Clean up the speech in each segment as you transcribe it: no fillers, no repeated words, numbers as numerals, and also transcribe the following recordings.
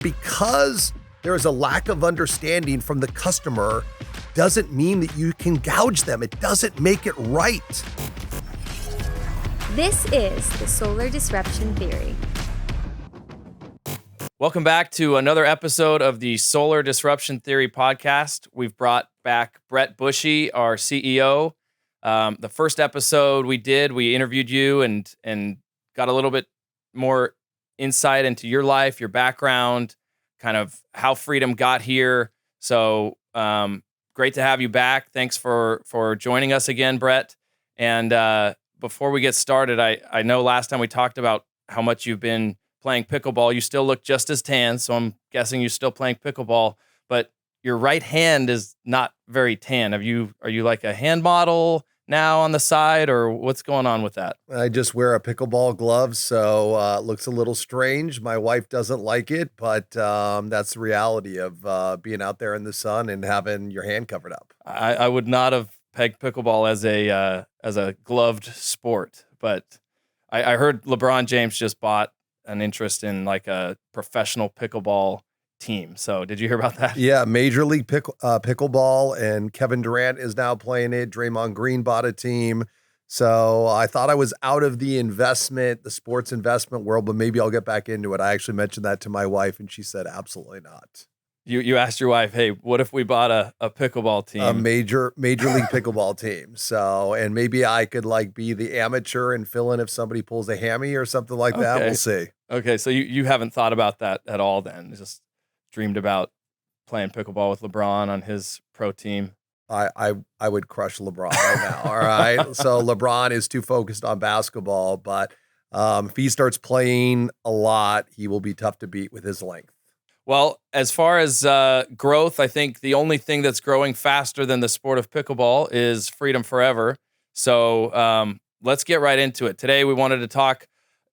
Because there is a lack of understanding from the customer doesn't mean that you can gouge them. It doesn't make it right. This is the Solar Disruption Theory. Welcome back to another episode of the Solar Disruption Theory podcast. We've brought back Brett Bouchy, our CEO. The first episode we interviewed you and got a little bit more insight into your life, your background, kind of how Freedom got here. So great to have you back. Thanks for joining us again, Brett. And before we get started, I know last time we talked about how much you've been playing pickleball. You still look just as tan, so I'm guessing you're still playing pickleball, but your right hand is not very tan. Are you like a hand model now on the side, or what's going on with that? I just wear a pickleball glove, so it looks a little strange. My wife doesn't like it, but that's the reality of being out there in the sun and having your hand covered up. I would not have pegged pickleball as a gloved sport, but I heard LeBron James just bought an interest in like a professional pickleball team. So did you hear about that? Yeah, Major League Pickleball, and Kevin Durant is now playing it. Draymond Green bought a team. So I thought I was out of the sports investment world, but maybe I'll get back into it. I actually mentioned that to my wife, and she said, absolutely not. You asked your wife, hey, what if we bought a pickleball team? A major league pickleball team. So, and maybe I could like be the amateur and fill in if somebody pulls a hammy or something like that. Okay. We'll see. Okay. So you haven't thought about that at all then? Just dreamed about playing pickleball with LeBron on his pro team? I would crush LeBron right now. All right. So LeBron is too focused on basketball, but if he starts playing a lot, he will be tough to beat with his length. Well, as far as growth, I think the only thing that's growing faster than the sport of pickleball is Freedom Forever. So let's get right into it. Today, we wanted to talk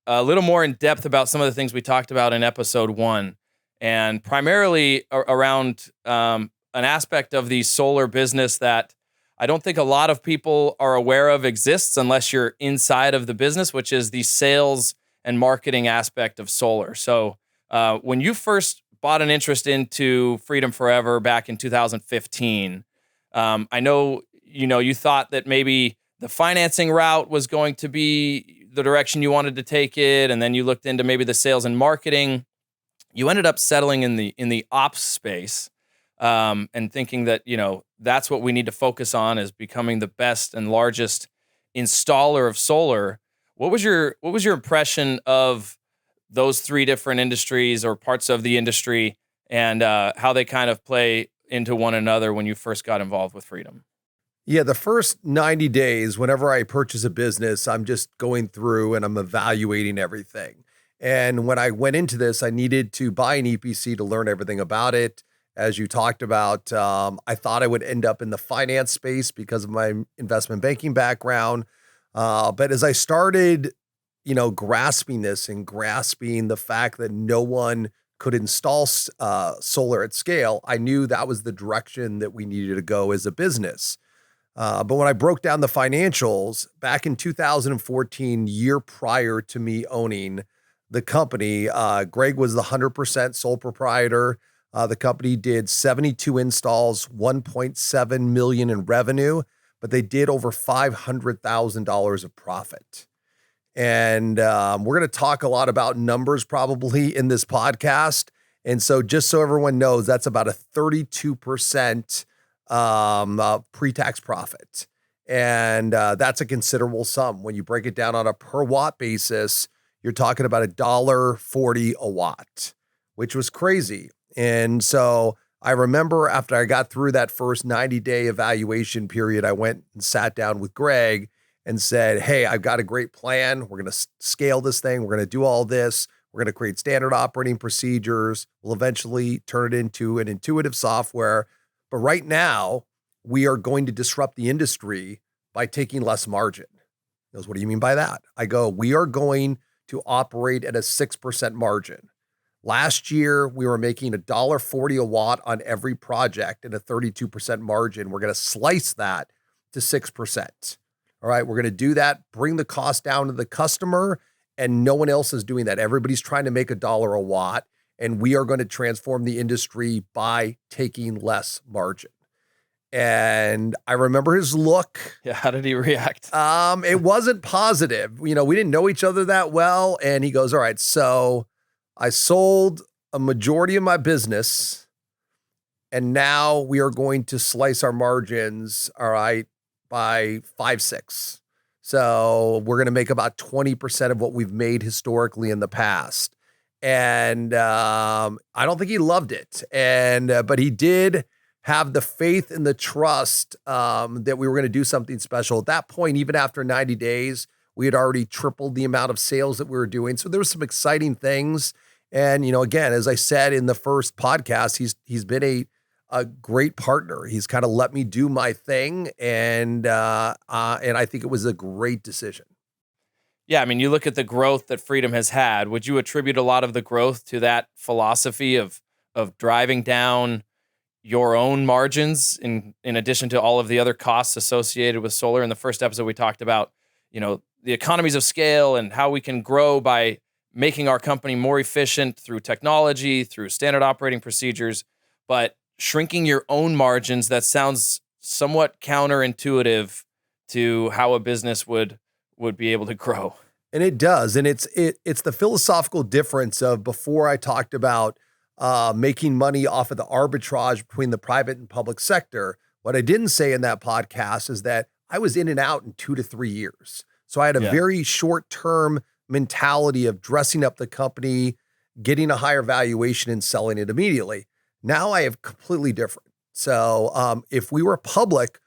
a little more in depth about some of the things we talked about in episode 1, and primarily around an aspect of the solar business that I don't think a lot of people are aware of exists unless you're inside of the business, which is the sales and marketing aspect of solar. So when you first bought an interest into Freedom Forever back in 2015. I know, you thought that maybe the financing route was going to be the direction you wanted to take it, and then you looked into maybe the sales and marketing. You ended up settling in the ops space, and thinking that that's what we need to focus on, is becoming the best and largest installer of solar. What was your impression of those three different industries or parts of the industry, and how they kind of play into one another when you first got involved with Freedom? Yeah, the first 90 days, whenever I purchase a business, I'm just going through and I'm evaluating everything. And when I went into this, I needed to buy an EPC to learn everything about it. As you talked about, I thought I would end up in the finance space because of my investment banking background. But as I started grasping this and grasping the fact that no one could install solar at scale, I knew that was the direction that we needed to go as a business. But when I broke down the financials back in 2014, year prior to me owning the company, Greg was the 100% sole proprietor. The company did 72 installs, 1.7 million in revenue, but they did over $500,000 of profit. And we're going to talk a lot about numbers probably in this podcast. And so just so everyone knows, that's about a 32% pre-tax profit. And that's a considerable sum. When you break it down on a per watt basis, you're talking about $1.40 a watt, which was crazy. And so I remember after I got through that first 90-day evaluation period, I went and sat down with Greg and said, hey, I've got a great plan. We're going to scale this thing. We're going to do all this. We're going to create standard operating procedures. We'll eventually turn it into an intuitive software. But right now, we are going to disrupt the industry by taking less margin. He goes, what do you mean by that? I go, we are going to operate at a 6% margin. Last year, we were making $1.40 a watt on every project and a 32% margin. We're going to slice that to 6%. All right, we're going to do that, bring the cost down to the customer, and no one else is doing that. Everybody's trying to make $1 a watt, and we are going to transform the industry by taking less margin. And I remember his look. Yeah. How did he react? It wasn't positive. We didn't know each other that well. And he goes, all right, so I sold a majority of my business, and now we are going to slice our margins, all right, by 5-6. So we're going to make about 20% of what we've made historically in the past. And I don't think he loved it. But he did have the faith and the trust that we were going to do something special. At that point, even after 90 days, we had already tripled the amount of sales that we were doing. So there were some exciting things. And, again, as I said in the first podcast, he's been a great partner. He's kind of let me do my thing. And I think it was a great decision. Yeah, I mean, you look at the growth that Freedom has had. Would you attribute a lot of the growth to that philosophy of driving down your own margins in addition to all of the other costs associated with solar? In the first episode, we talked about, the economies of scale and how we can grow by making our company more efficient through technology, through standard operating procedures, but shrinking your own margins, that sounds somewhat counterintuitive to how a business would be able to grow. And it does. And it's the philosophical difference of before I talked about making money off of the arbitrage between the private and public sector. What I didn't say in that podcast is that I was in and out in 2 to 3 years. So I had a very short-term mentality of dressing up the company, getting a higher valuation and selling it immediately. Now I have completely different. So if we were public,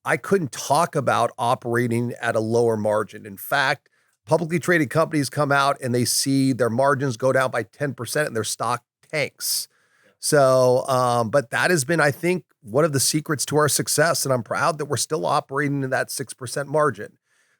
I couldn't talk about operating at a lower margin. In fact, publicly traded companies come out and they see their margins go down by 10% and their stock tanks. So, but that has been, I think, one of the secrets to our success. And I'm proud that we're still operating in that 6% margin.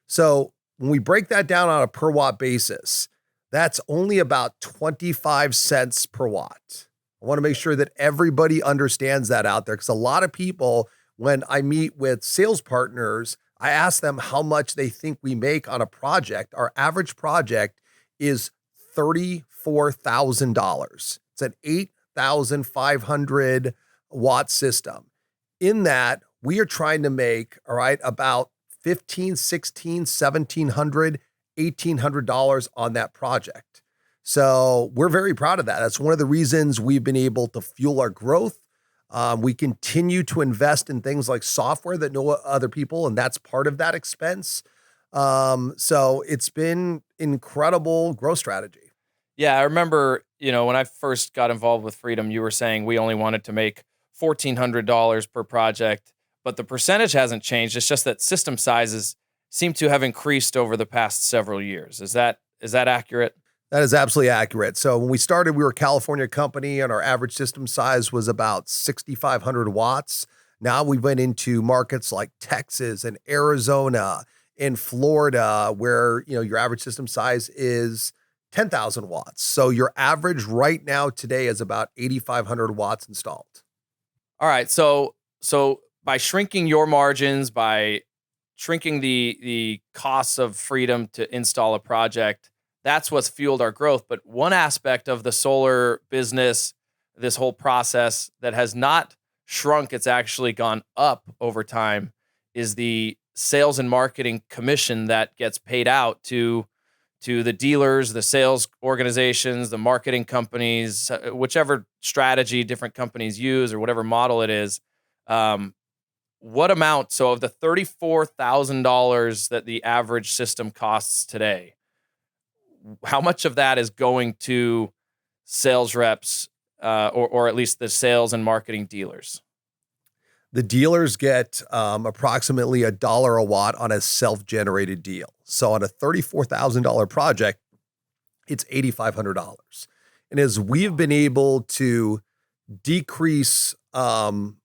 So when we break that down on a per watt basis, that's only about 25 cents per watt. I want to make sure that everybody understands that out there, because a lot of people, when I meet with sales partners, I ask them how much they think we make on a project. Our average project is $34,000. It's an 8,500 watt system. In that, we are trying to make, all right, about $1,500, $1,600, $1,700, $1,800 on that project. So we're very proud of that. That's one of the reasons we've been able to fuel our growth. We continue to invest in things like software that no other people, and that's part of that expense. So it's been incredible growth strategy. Yeah, I remember, when I first got involved with Freedom, you were saying we only wanted to make $1,400 per project, but the percentage hasn't changed. It's just that system sizes seem to have increased over the past several years. Is that accurate? That is absolutely accurate. So when we started, we were a California company and our average system size was about 6,500 watts. Now we went into markets like Texas and Arizona and Florida, where, your average system size is 10,000 watts. So your average right now today is about 8,500 watts installed. All right. So by shrinking your margins, by shrinking the costs of Freedom to install a project, that's what's fueled our growth. But one aspect of the solar business, this whole process that has not shrunk, it's actually gone up over time, is the sales and marketing commission that gets paid out to the dealers, the sales organizations, the marketing companies, whichever strategy different companies use or whatever model it is. What amount? So of the $34,000 that the average system costs today, how much of that is going to sales reps or at least the sales and marketing dealers? The dealers get approximately $1 a watt on a self-generated deal. So on a $34,000 project, it's $8,500. And as we've been able to decrease our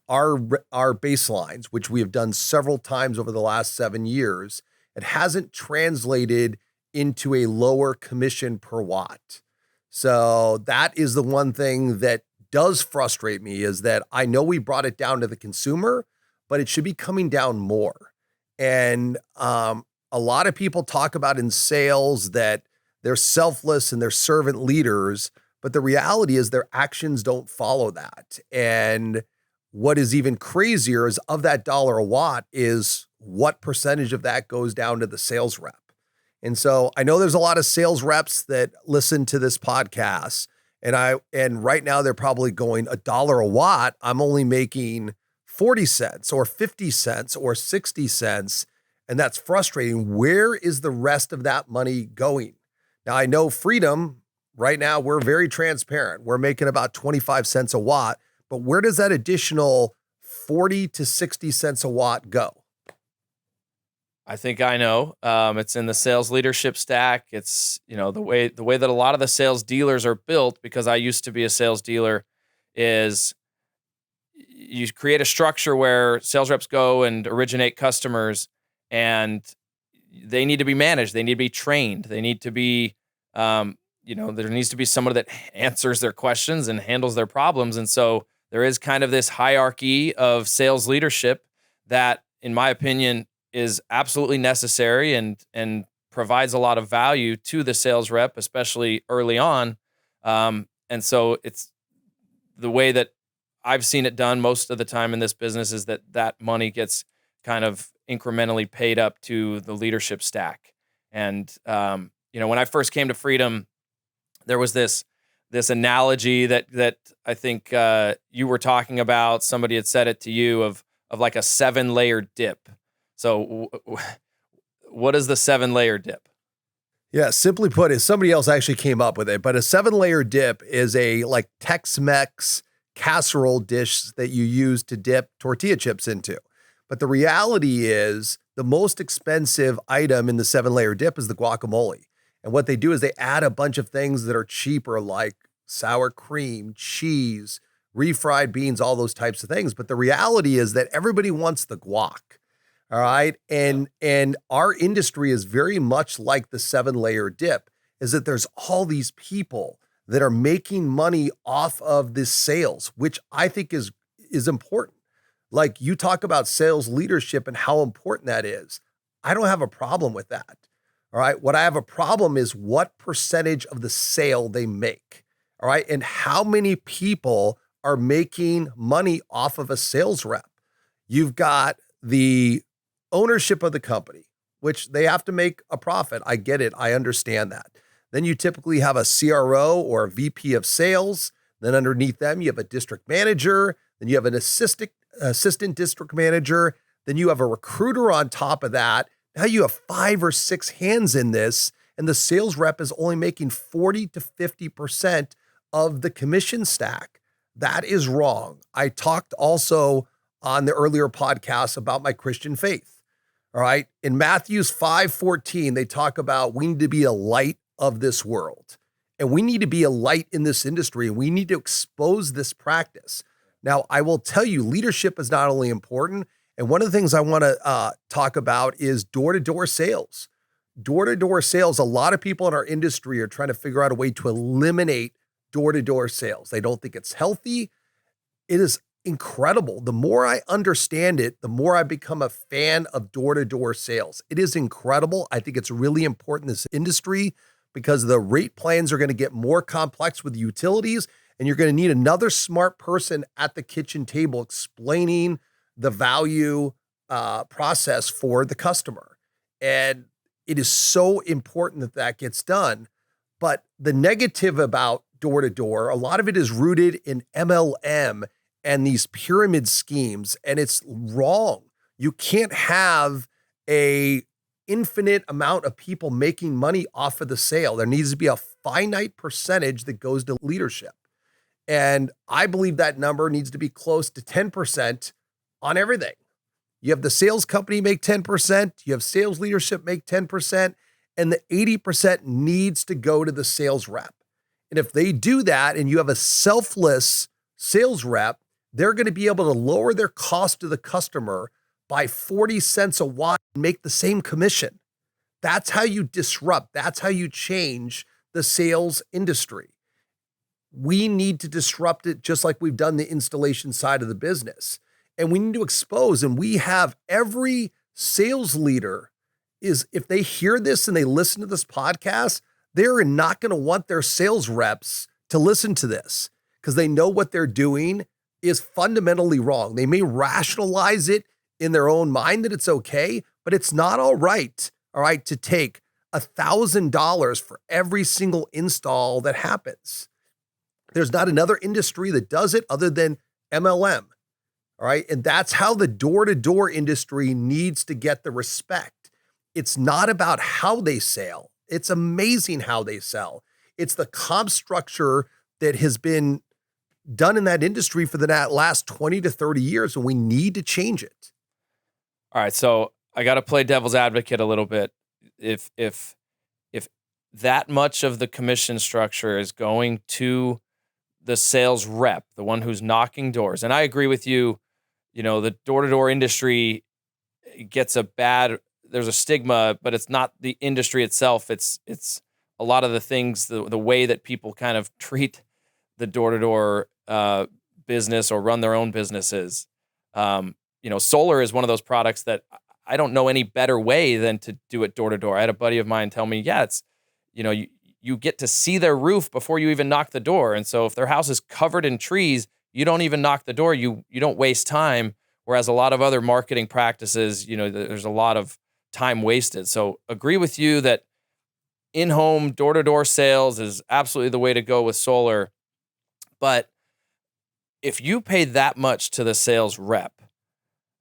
baselines, which we have done several times over the last 7 years, it hasn't translated into a lower commission per watt. So that is the one thing that does frustrate me, is that I know we brought it down to the consumer, but it should be coming down more. And a lot of people talk about in sales that they're selfless and they're servant leaders, But the reality is their actions don't follow that. And what is even crazier is of that dollar a watt is what percentage of that goes down to the sales rep. And so I know there's a lot of sales reps that listen to this podcast, and right now they're probably going $1 a watt. I'm only making 40 cents or 50 cents or 60 cents. And that's frustrating. Where is the rest of that money going? Now I know Freedom, right now we're very transparent. We're making about 25 cents a watt, but where does that additional 40 to 60 cents a watt go? I think I know. It's in the sales leadership stack. It's, the way that a lot of the sales dealers are built, because I used to be a sales dealer, is you create a structure where sales reps go and originate customers, and they need to be managed. They need to be trained. They need to be, there needs to be someone that answers their questions and handles their problems. And so there is kind of this hierarchy of sales leadership that, in my opinion, is absolutely necessary and provides a lot of value to the sales rep, especially early on. And so it's the way that I've seen it done most of the time in this business is that money gets kind of incrementally paid up to the leadership stack. And, when I first came to Freedom, there was this analogy that I think you were talking about. Somebody had said it to you of like a 7-layer dip. So what is the 7-layer dip? Yeah, simply put, is somebody else actually came up with it, but a 7-layer dip is a like Tex-Mex casserole dish that you use to dip tortilla chips into. But the reality is the most expensive item in the 7-layer dip is the guacamole. And what they do is they add a bunch of things that are cheaper, like sour cream, cheese, refried beans, all those types of things. But the reality is that everybody wants the guac. All right. And our industry is very much like the 7-layer dip, is that there's all these people that are making money off of this sales, which I think is important. Like you talk about sales leadership and how important that is. I don't have a problem with that. All right. What I have a problem is what percentage of the sale they make. All right. And how many people are making money off of a sales rep. You've got the ownership of the company, which they have to make a profit. I get it. I understand that. Then you typically have a CRO or a VP of sales. Then underneath them, you have a district manager. Then you have an assistant district manager. Then you have a recruiter on top of that. Now you have 5 or 6 hands in this, and the sales rep is only making 40 to 50% of the commission stack. That is wrong. I talked also on the earlier podcast about my Christian faith. All right. In Matthew's 5:14, they talk about we need to be a light of this world, and we need to be a light in this industry, and we need to expose this practice. Now, I will tell you, leadership is not only important, and one of the things I want to talk about is door-to-door sales. Door-to-door sales, a lot of people in our industry are trying to figure out a way to eliminate door-to-door sales. They don't think it's healthy. It is incredible. The more I understand it, the more I become a fan of door-to-door sales. It is incredible. I think it's really important in this industry because the rate plans are going to get more complex with utilities, and you're going to need another smart person at the kitchen table explaining the value process for the customer. And it is so important that that gets done. But the negative about door-to-door, a lot of it is rooted in MLM and these pyramid schemes, and it's wrong. You can't have a infinite amount of people making money off of the sale. There needs to be a finite percentage that goes to leadership. And I believe that number needs to be close to 10% on everything. You have the sales company make 10%, you have sales leadership make 10%, and the 80% needs to go to the sales rep. And if they do that and you have a selfless sales rep, they're going to be able to lower their cost to the customer by 40 cents a watt and make the same commission. That's how you disrupt. That's how you change the sales industry. We need to disrupt it just like we've done the installation side of the business. And we need to expose, and we have every sales leader is, if they hear this and they listen to this podcast, they're not going to want their sales reps to listen to this because they know what they're doing is fundamentally wrong. They may rationalize it in their own mind that it's okay, but it's not all right, to take $1,000 for every single install that happens. There's not another industry that does it other than MLM, all right? And that's how the door-to-door industry needs to get the respect. It's not about how they sell. It's amazing how they sell. It's the comp structure that has been done in that industry for the last 20 to 30 years, and we need to change it. All right, so I got to play devil's advocate a little bit. If that much of the commission structure is going to the sales rep, the one who's knocking doors, and I agree with you, the door-to-door industry gets there's a stigma, but it's not the industry itself. It's a lot of the things, the way that people kind of treat the door-to-door business or run their own businesses. Solar is one of those products that I don't know any better way than to do it door to door. I had a buddy of mine tell me, it's, you get to see their roof before you even knock the door. And so if their house is covered in trees, you don't even knock the door. You don't waste time. Whereas a lot of other marketing practices, there's a lot of time wasted. So agree with you that in-home door-to-door sales is absolutely the way to go with solar. But if you pay that much to the sales rep,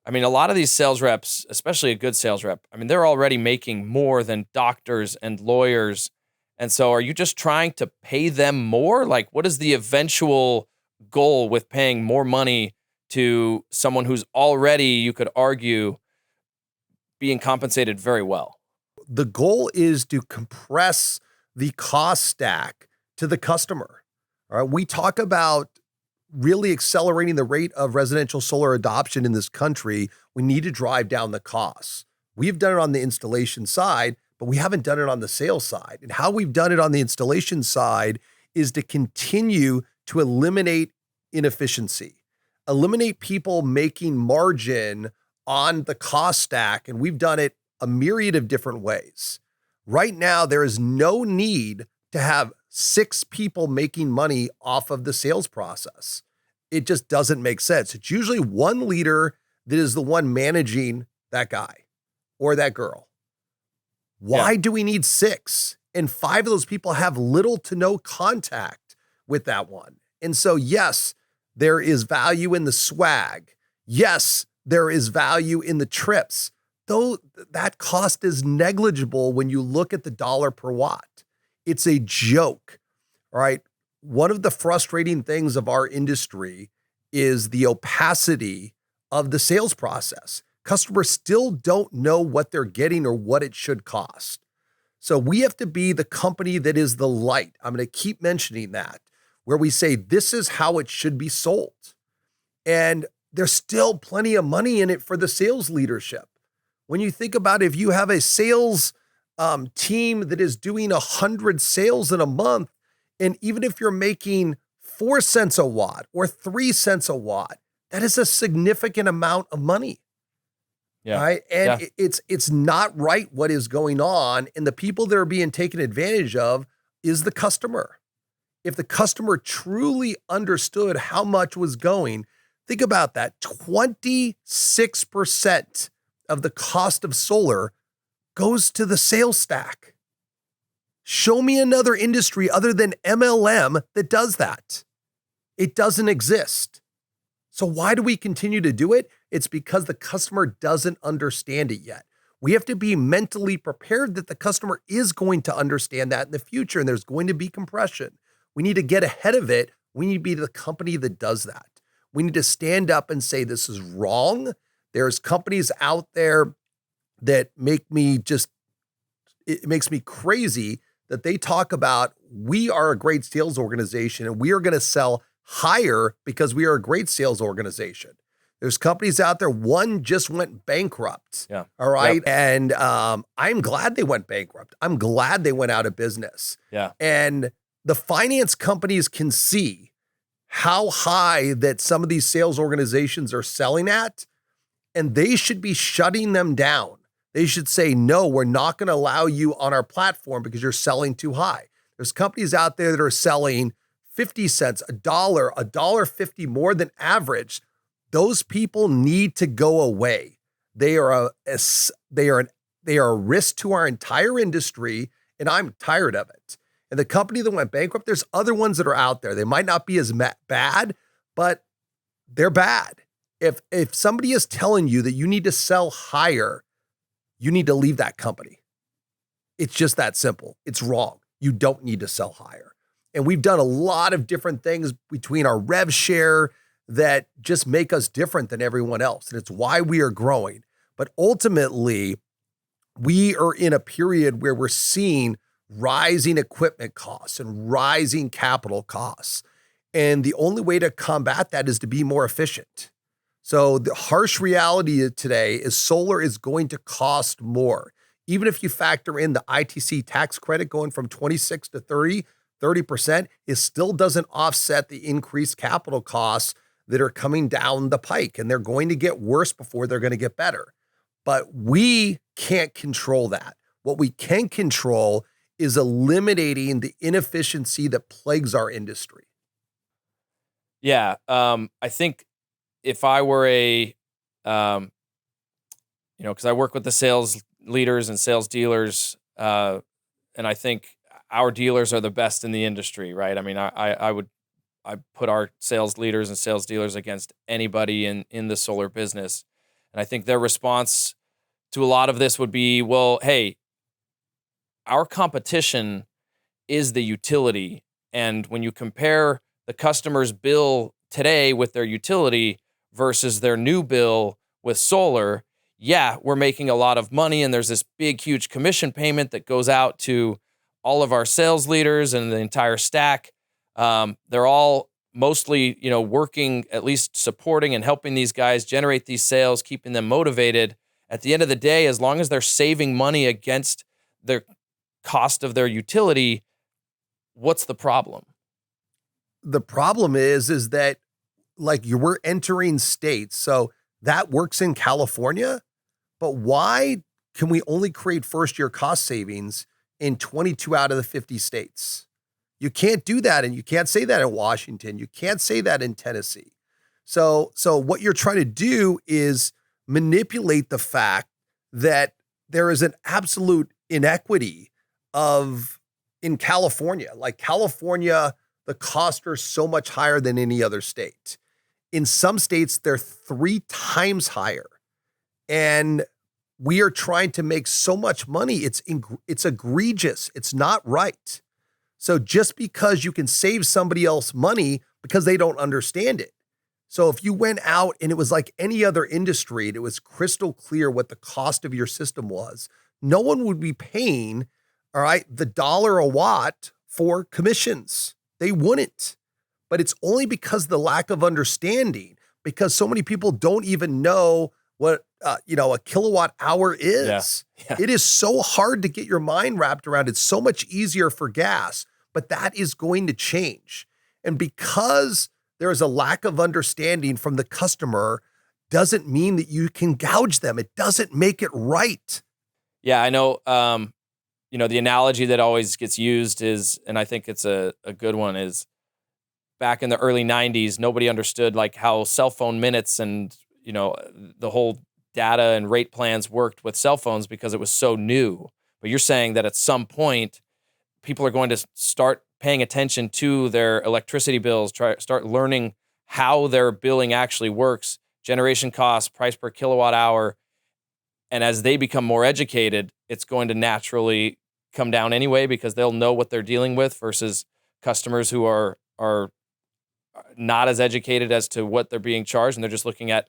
a lot of these sales reps, especially a good sales rep, they're already making more than doctors and lawyers. And so are you just trying to pay them more? Like, what is the eventual goal with paying more money to someone who's already, you could argue, being compensated very well? The goal is to compress the cost stack to the customer. All right. We talk about really accelerating the rate of residential solar adoption in this country. We need to drive down the costs. We've done it on the installation side, but we haven't done it on the sales side. And how we've done it on the installation side is to continue to eliminate inefficiency, eliminate people making margin on the cost stack. And we've done it a myriad of different ways. Right now, there is no need to have 6 people making money off of the sales process. It just doesn't make sense. It's usually one leader that is the one managing that guy or that girl. Why do we need 6? And 5 of those people have little to no contact with that one. And so, yes, there is value in the swag. Yes, there is value in the trips, though that cost is negligible when you look at the dollar per watt. It's a joke, all right? One of the frustrating things of our industry is the opacity of the sales process. Customers still don't know what they're getting or what it should cost. So we have to be the company that is the light. I'm going to keep mentioning that, where we say this is how it should be sold. And there's still plenty of money in it for the sales leadership. When you think about if you have a sales team that is doing 100 sales in a month, and even if you're making 4 cents a watt or 3 cents a watt, that is a significant amount of money. Yeah. Right. And it's not right what is going on. And the people that are being taken advantage of is the customer. If the customer truly understood how much was going, think about that. 26% of the cost of solar goes to the sales stack. Show me another industry other than MLM that does that. It doesn't exist. So why do we continue to do it? It's because the customer doesn't understand it yet. We have to be mentally prepared that the customer is going to understand that in the future, and there's going to be compression. We need to get ahead of it. We need to be the company that does that. We need to stand up and say, this is wrong. There's companies out there that it makes me crazy that they talk about, we are a great sales organization and we are going to sell higher because we are a great sales organization. There's companies out there. One just went bankrupt. Yeah. All right. Yep. And I'm glad they went bankrupt. I'm glad they went out of business. Yeah. And the finance companies can see how high that some of these sales organizations are selling at, and they should be shutting them down. They should say, no, we're not going to allow you on our platform because you're selling too high. There's companies out there that are selling 50 cents, a dollar 50 more than average, those people need to go away. They are a risk to our entire industry, and I'm tired of it. And the company that went bankrupt, there's other ones that are out there. They might not be as bad, but they're bad. If somebody is telling you that you need to sell higher, you need to leave that company. It's just that simple. It's wrong. You don't need to sell higher. And we've done a lot of different things between our rev share that just make us different than everyone else. And it's why we are growing. But ultimately, we are in a period where we're seeing rising equipment costs and rising capital costs. And the only way to combat that is to be more efficient. So the harsh reality today is solar is going to cost more. Even if you factor in the ITC tax credit going from 26 to 30%, it still doesn't offset the increased capital costs that are coming down the pike. And they're going to get worse before they're going to get better. But we can't control that. What we can control is eliminating the inefficiency that plagues our industry. Yeah. I think if I were because I work with the sales leaders and sales dealers, and I think our dealers are the best in the industry, right? I mean, I put our sales leaders and sales dealers against anybody in the solar business. And I think their response to a lot of this would be, well, hey, our competition is the utility. And when you compare the customer's bill today with their utility versus their new bill with solar, yeah, we're making a lot of money. And there's this big, huge commission payment that goes out to all of our sales leaders and the entire stack. They're all mostly, working, at least supporting and helping these guys generate these sales, keeping them motivated. At the end of the day, as long as they're saving money against their cost of their utility, what's the problem? The problem is that we're entering states. So that works in California, but why can we only create first year cost savings in 22 out of the 50 states? You can't do that. And you can't say that in Washington. You can't say that in Tennessee. So what you're trying to do is manipulate the fact that there is an absolute inequity in California. Like California, the costs are so much higher than any other state. In some states, they're 3 times higher. And we are trying to make so much money. It's egregious. It's not right. So just because you can save somebody else money because they don't understand it. So if you went out and it was like any other industry, and it was crystal clear what the cost of your system was, no one would be paying, all right, the dollar a watt for commissions. They wouldn't. But it's only because of the lack of understanding, because so many people don't even know what a kilowatt hour is. Yeah. It is so hard to get your mind wrapped around. It's so much easier for gas, but that is going to change. And because there is a lack of understanding from the customer, doesn't mean that you can gouge them. It doesn't make it right. Yeah, I know. The analogy that always gets used is, and I think it's a good one, is back in the early 90s, nobody understood how cell phone minutes and, the whole data and rate plans worked with cell phones because it was so new. But you're saying that at some point, people are going to start paying attention to their electricity bills, start learning how their billing actually works, generation costs, price per kilowatt hour. And as they become more educated, it's going to naturally come down anyway because they'll know what they're dealing with versus customers who are not as educated as to what they're being charged, and they're just looking at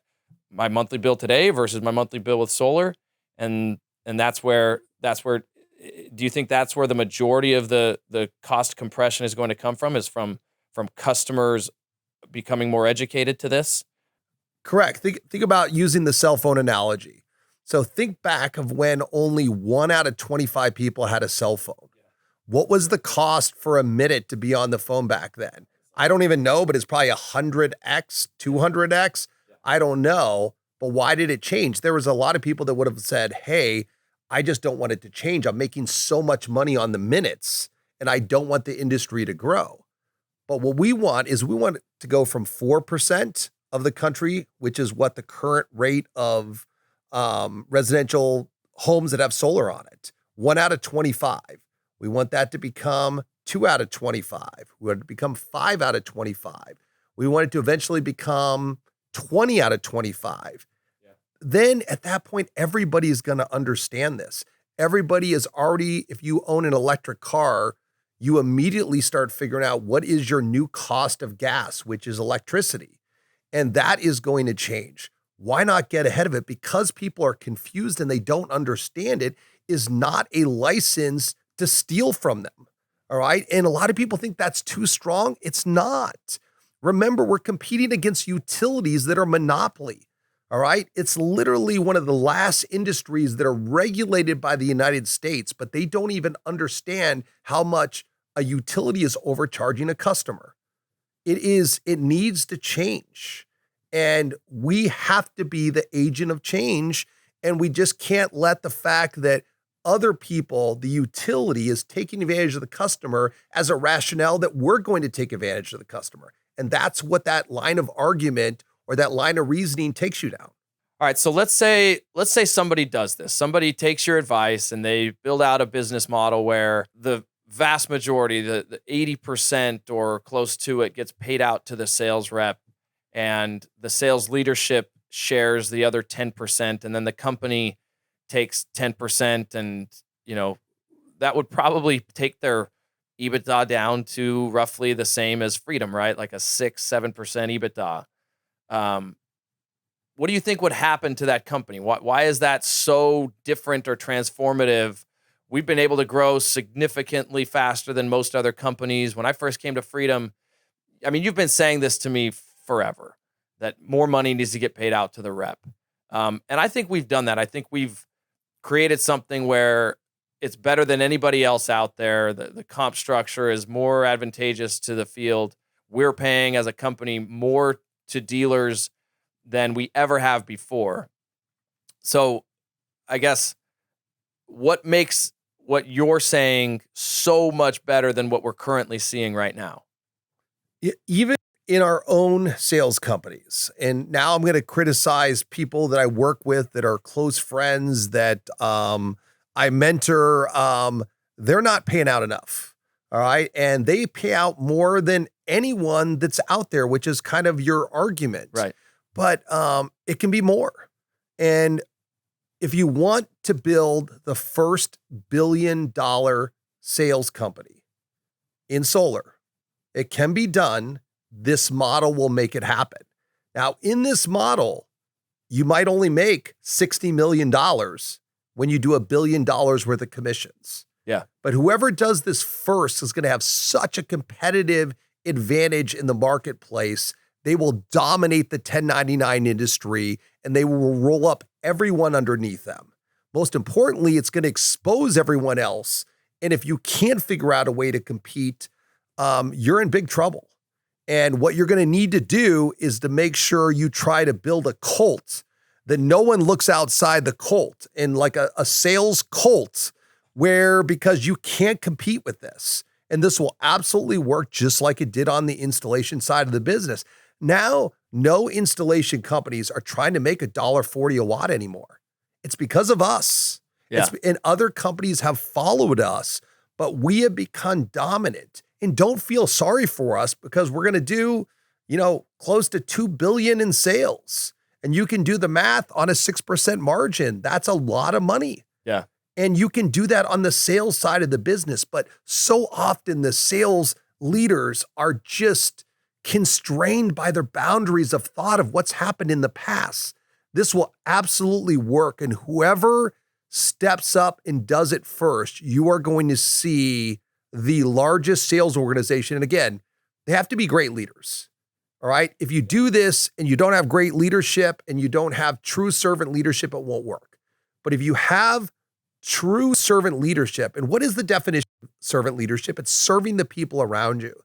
my monthly bill today versus my monthly bill with solar, and that's where. Do you think that's where the majority of the cost compression is going to come from? Is from customers becoming more educated to this? Correct. Think about using the cell phone analogy. So think back of when only 1 out of 25 people had a cell phone. What was the cost for a minute to be on the phone back then? I don't even know, but it's probably 100x, 200x. I don't know. But why did it change? There was a lot of people that would have said, hey, I just don't want it to change. I'm making so much money on the minutes and I don't want the industry to grow. But what we want is we want it to go from 4% of the country, which is what the current rate of residential homes that have solar on it, 1 out of 25. We want that to become 2 out of 25. We want it to become 5 out of 25. We want it to eventually become 20 out of 25. Yeah. Then at that point, everybody is going to understand this. Everybody is already, if you own an electric car, you immediately start figuring out what is your new cost of gas, which is electricity. And that is going to change. Why not get ahead of it? Because people are confused and they don't understand it is not a license to steal from them. All right. And a lot of people think that's too strong. It's not. Remember, we're competing against utilities that are monopoly. All right. It's literally one of the last industries that are regulated by the United States, but they don't even understand how much a utility is overcharging a customer. It needs to change. And we have to be the agent of change. And we just can't let the fact that other people, the utility, is taking advantage of the customer as a rationale that we're going to take advantage of the customer. And that's what that line of argument or that line of reasoning takes you down. All right, so let's say somebody does this. Somebody takes your advice and they build out a business model where the vast majority, the 80% or close to it, gets paid out to the sales rep, and the sales leadership shares the other 10%, and then the company takes 10%, and that would probably take their EBITDA down to roughly the same as Freedom, right? Like a 6-7% EBITDA. What do you think would happen to that company? Why is that so different or transformative? We've been able to grow significantly faster than most other companies. When I first came to Freedom, I mean, you've been saying this to me forever, that more money needs to get paid out to the rep. And I think we've done that. I think we've created something where it's better than anybody else out there. The comp structure is more advantageous to the field. We're paying as a company more to dealers than we ever have before. So I guess what makes what you're saying so much better than what we're currently seeing right now? Even in our own sales companies, and now I'm going to criticize people that I work with that are close friends that I mentor, they're not paying out enough. All right. And they pay out more than anyone that's out there, which is kind of your argument. Right. But it can be more. And if you want to build the first $1 billion sales company in solar, it can be done. This model will make it happen. Now, in this model, you might only make $60 million when you do $1 billion worth of commissions. Yeah. But whoever does this first is going to have such a competitive advantage in the marketplace. They will dominate the 1099 industry and they will roll up everyone underneath them. Most importantly, it's going to expose everyone else. And if you can't figure out a way to compete, you're in big trouble. And what you're going to need to do is to make sure you try to build a cult that no one looks outside the cult, and like a sales cult where, because you can't compete with this. And this will absolutely work just like it did on the installation side of the business. Now, no installation companies are trying to make $1.40 a watt anymore. It's because of us. Yeah. And other companies have followed us, but we have become dominant. And don't feel sorry for us, because we're going to do, close to $2 billion in sales. And you can do the math on a 6% margin. That's a lot of money. Yeah. And you can do that on the sales side of the business. But so often the sales leaders are just constrained by their boundaries of thought of what's happened in the past. This will absolutely work. And whoever steps up and does it first, you are going to see the largest sales organization. And again, they have to be great leaders. All right. If you do this and you don't have great leadership and you don't have true servant leadership, it won't work. But if you have true servant leadership, and what is the definition of servant leadership? It's serving the people around you.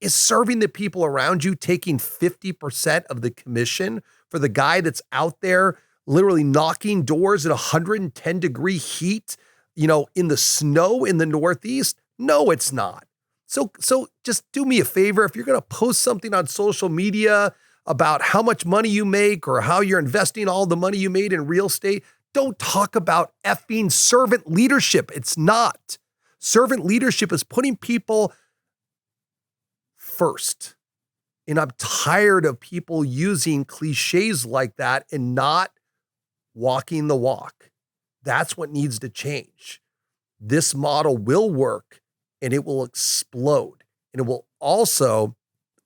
Is serving the people around you taking 50% of the commission for the guy that's out there literally knocking doors at 110-degree heat, in the snow in the Northeast? No, it's not. So just do me a favor. If you're going to post something on social media about how much money you make or how you're investing all the money you made in real estate, don't talk about effing servant leadership. It's not. Servant leadership is putting people first. And I'm tired of people using cliches like that and not walking the walk. That's what needs to change. This model will work and it will explode. And it will also,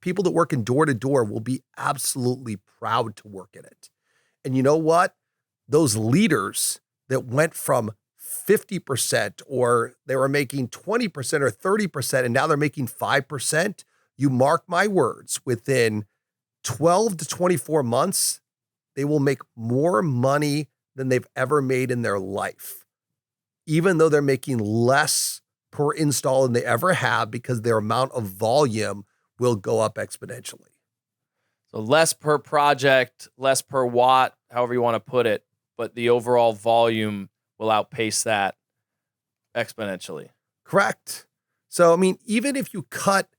people that work in door to door will be absolutely proud to work in it. And you know what? Those leaders that went from 50% or they were making 20% or 30% and now they're making 5%, you mark my words, within 12 to 24 months, they will make more money than they've ever made in their life, even though they're making less per install than they ever have because their amount of volume will go up exponentially. So less per project, less per watt, however you want to put it, but the overall volume will outpace that exponentially. Correct. So, I mean, even if you cut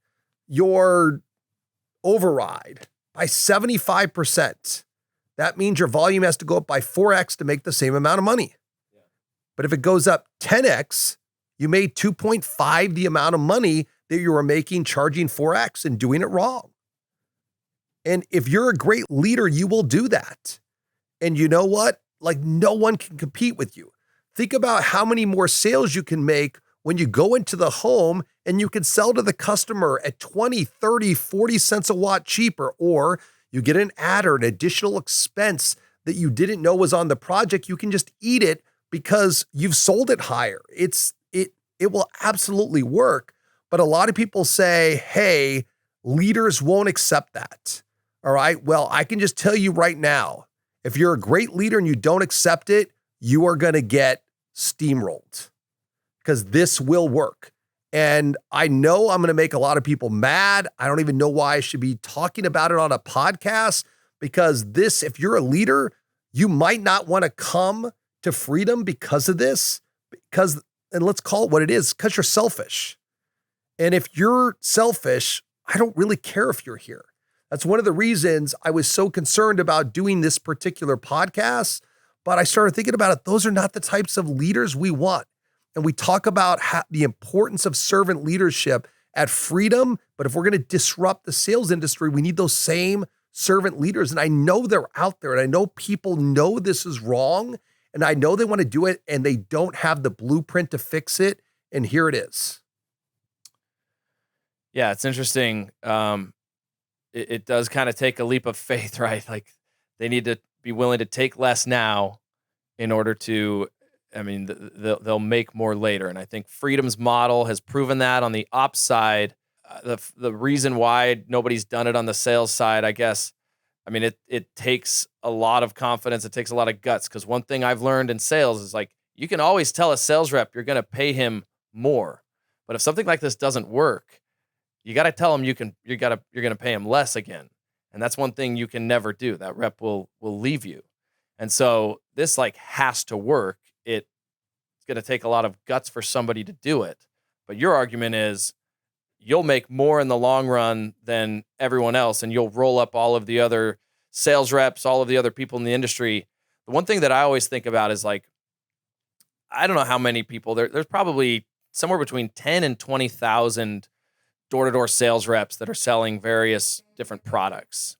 your override by 75%, that means your volume has to go up by 4x to make the same amount of money. Yeah. But if it goes up 10x, you made 2.5 the amount of money that you were making charging 4x and doing it wrong. And if you're a great leader, you will do that. And you know what? Like, no one can compete with you. Think about how many more sales you can make when you go into the home and you can sell to the customer at 20, 30, 40 cents a watt cheaper, or you get an adder, an additional expense that you didn't know was on the project. You can just eat it because you've sold it higher. It will absolutely work. But a lot of people say, hey, leaders won't accept that. All right. Well, I can just tell you right now, if you're a great leader and you don't accept it, you are going to get steamrolled because this will work. And I know I'm going to make a lot of people mad. I don't even know why I should be talking about it on a podcast, because this, if you're a leader, you might not want to come to freedom because of this, and let's call it what it is, because you're selfish. And if you're selfish, I don't really care if you're here. That's one of the reasons I was so concerned about doing this particular podcast. But I started thinking about it. Those are not the types of leaders we want. And we talk about the importance of servant leadership at Freedom. But if we're going to disrupt the sales industry, we need those same servant leaders. And I know they're out there. And I know people know this is wrong. And I know they want to do it. And they don't have the blueprint to fix it. And here it is. Yeah, it's interesting. It does kind of take a leap of faith, right? Like, they need to be willing to take less now in order to, I mean, they'll make more later. And I think Freedom's model has proven that on the ops side. The reason why nobody's done it on the sales side, I guess, I mean, it takes a lot of confidence. It takes a lot of guts. Because one thing I've learned in sales is, like, you can always tell a sales rep you're going to pay him more. But if something like this doesn't work, you got to tell him you're going to pay him less again. And that's one thing you can never do. That rep will leave you. And so this, like, has to work. It's going to take a lot of guts for somebody to do it. But your argument is you'll make more in the long run than everyone else, and you'll roll up all of the other sales reps, all of the other people in the industry. The one thing that I always think about is, like, I don't know how many people there's probably somewhere between 10 and 20,000 door-to-door sales reps that are selling various different products.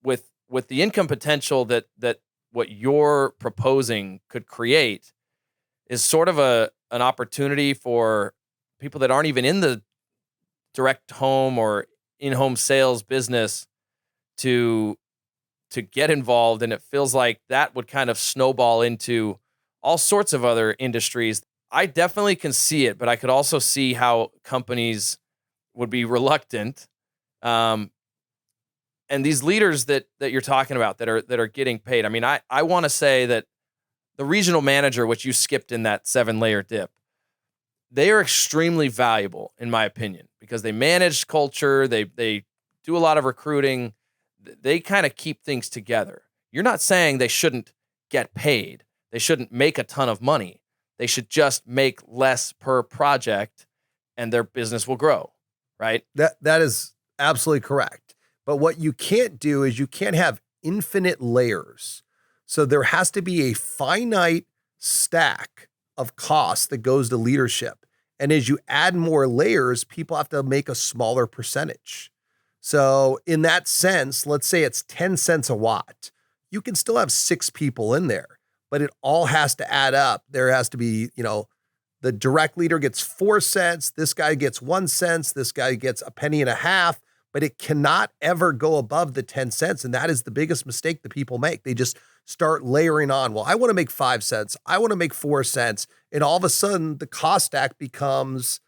With the income potential that what you're proposing could create is sort of an opportunity for people that aren't even in the direct home or in-home sales business to get involved. And it feels like that would kind of snowball into all sorts of other industries. I definitely can see it, but I could also see how companies would be reluctant. And these leaders that you're talking about that are getting paid. I mean, I want to say that the regional manager, which you skipped in that 7-layer dip, they are extremely valuable, in my opinion, because they manage culture. They do a lot of recruiting. They kind of keep things together. You're not saying they shouldn't get paid. They shouldn't make a ton of money. They should just make less per project and their business will grow. right? That is absolutely correct. But what you can't do is you can't have infinite layers. So there has to be a finite stack of costs that goes to leadership. And as you add more layers, people have to make a smaller percentage. So in that sense, let's say it's 10 cents a watt. You can still have 6 people in there, but it all has to add up. There has to be, the direct leader gets 4 cents. This guy gets 1 cent. This guy gets a penny and a half, but it cannot ever go above the 10 cents. And that is the biggest mistake that people make. They just start layering on. Well, I want to make 5 cents. I want to make 4 cents. And all of a sudden the cost stack becomes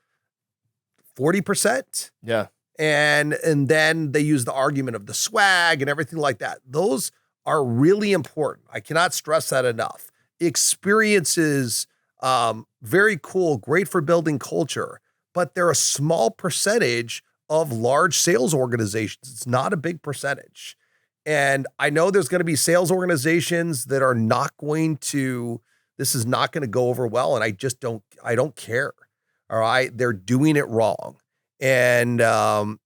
40%. Yeah. And then they use the argument of the swag and everything like that. Those are really important. I cannot stress that enough. Experiences, very cool, great for building culture, but they're a small percentage of large sales organizations. It's not a big percentage. And I know there's going to be sales organizations that are not going to, this is not going to go over well. And I don't care. All right. They're doing it wrong. And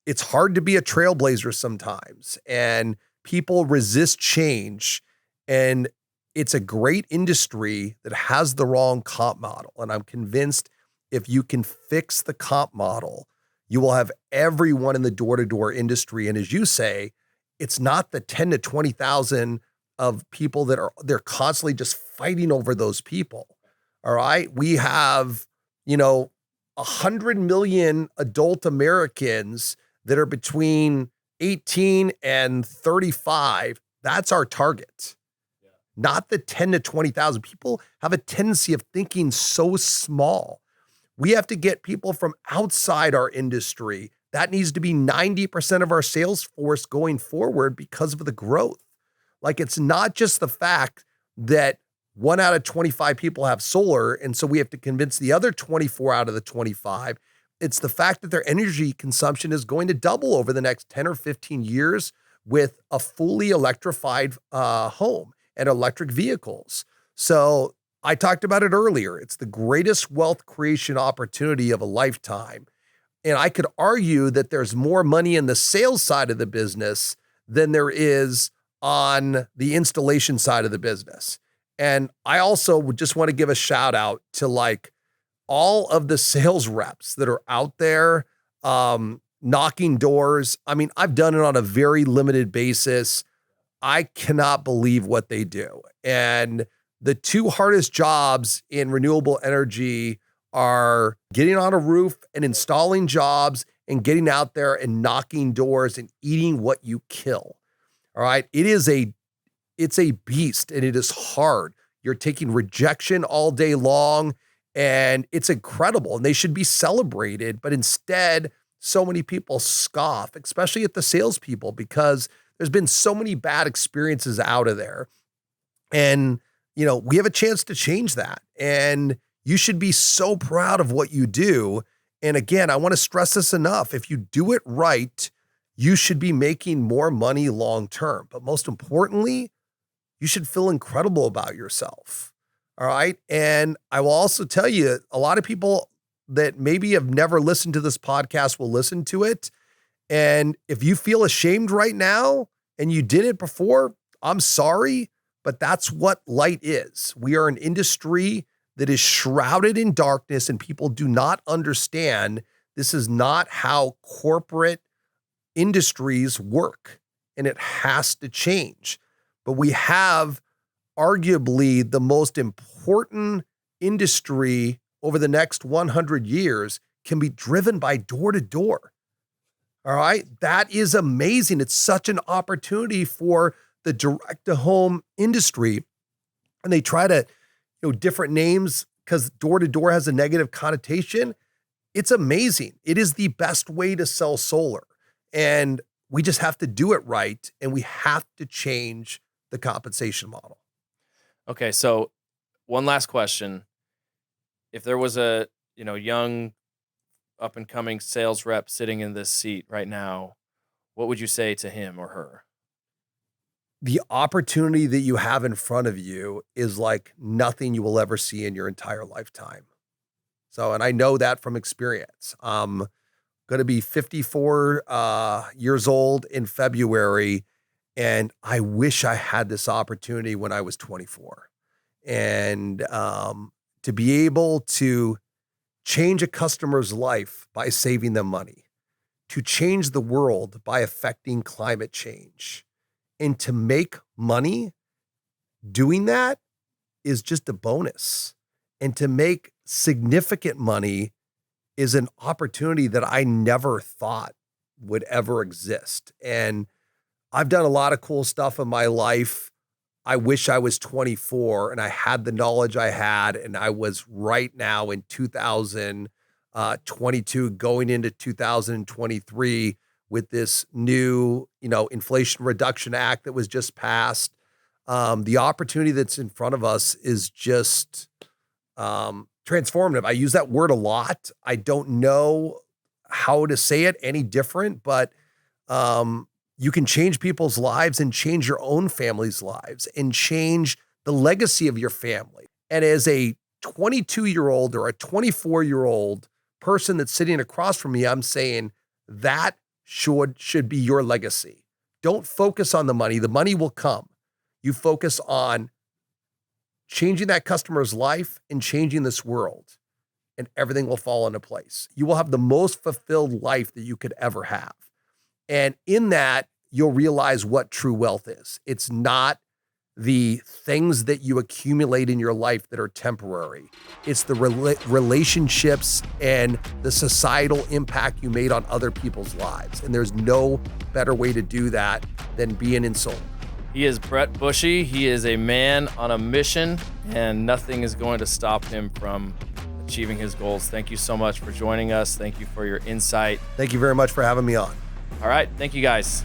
it's hard to be a trailblazer sometimes. And people resist change. And it's a great industry that has the wrong comp model. And I'm convinced if you can fix the comp model, you will have everyone in the door-to-door industry. And as you say, it's not the 10 to 20,000 of people they're constantly just fighting over those people. All right. We have, 100 million adult Americans that are between 18 and 35. That's our target. Not the 10 to 20,000. People have a tendency of thinking so small. We have to get people from outside our industry. That needs to be 90% of our sales force going forward because of the growth. Like, it's not just the fact that 1 out of 25 people have solar, and so we have to convince the other 24 out of the 25. It's the fact that their energy consumption is going to double over the next 10 or 15 years with a fully electrified home and electric vehicles. So I talked about it earlier. It's the greatest wealth creation opportunity of a lifetime. And I could argue that there's more money in the sales side of the business than there is on the installation side of the business. And I also would just want to give a shout out to all of the sales reps that are out there knocking doors. I mean, I've done it on a very limited basis. I cannot believe what they do. And the 2 hardest jobs in renewable energy are getting on a roof and installing jobs and getting out there and knocking doors and eating what you kill. All right. It's a beast and it is hard. You're taking rejection all day long and it's incredible and they should be celebrated. But instead, so many people scoff, especially at the salespeople, because there's been so many bad experiences out of there. And, we have a chance to change that. And you should be so proud of what you do. And again, I want to stress this enough. If you do it right, you should be making more money long-term. But most importantly, you should feel incredible about yourself. All right. And I will also tell you, a lot of people that maybe have never listened to this podcast will listen to it. And if you feel ashamed right now and you did it before, I'm sorry, but that's what light is. We are an industry that is shrouded in darkness and people do not understand this is not how corporate industries work and it has to change. But we have arguably the most important industry over the next 100 years can be driven by door to door. All right. That is amazing. It's such an opportunity for the direct to home industry. And they try to, different names because door to door has a negative connotation. It's amazing. It is the best way to sell solar. And we just have to do it right. And we have to change the compensation model. Okay. So one last question. If there was a, young up and coming sales rep sitting in this seat right now, what would you say to him or her? The opportunity that you have in front of you is like nothing you will ever see in your entire lifetime. So, and I know that from experience. going to be 54 years old in February. And I wish I had this opportunity when I was 24. And to be able to change a customer's life by saving them money, to change the world by affecting climate change, and to make money doing that is just a bonus. And to make significant money is an opportunity that I never thought would ever exist. And I've done a lot of cool stuff in my life. I wish I was 24 and I had the knowledge I had, and I was right now in 2022 going into 2023 with this new, Inflation Reduction Act that was just passed. The opportunity that's in front of us is just transformative. I use that word a lot. I don't know how to say it any different, but you can change people's lives and change your own family's lives and change the legacy of your family. And as a 22-year-old or a 24-year-old person that's sitting across from me, I'm saying that should be your legacy. Don't focus on the money. The money will come. You focus on changing that customer's life and changing this world, and everything will fall into place. You will have the most fulfilled life that you could ever have. And in that, you'll realize what true wealth is. It's not the things that you accumulate in your life that are temporary. It's the relationships and the societal impact you made on other people's lives. And there's no better way to do that than being in solar. He is Brett Bouchy. He is a man on a mission, and nothing is going to stop him from achieving his goals. Thank you so much for joining us. Thank you for your insight. Thank you very much for having me on. All right. Thank you, guys.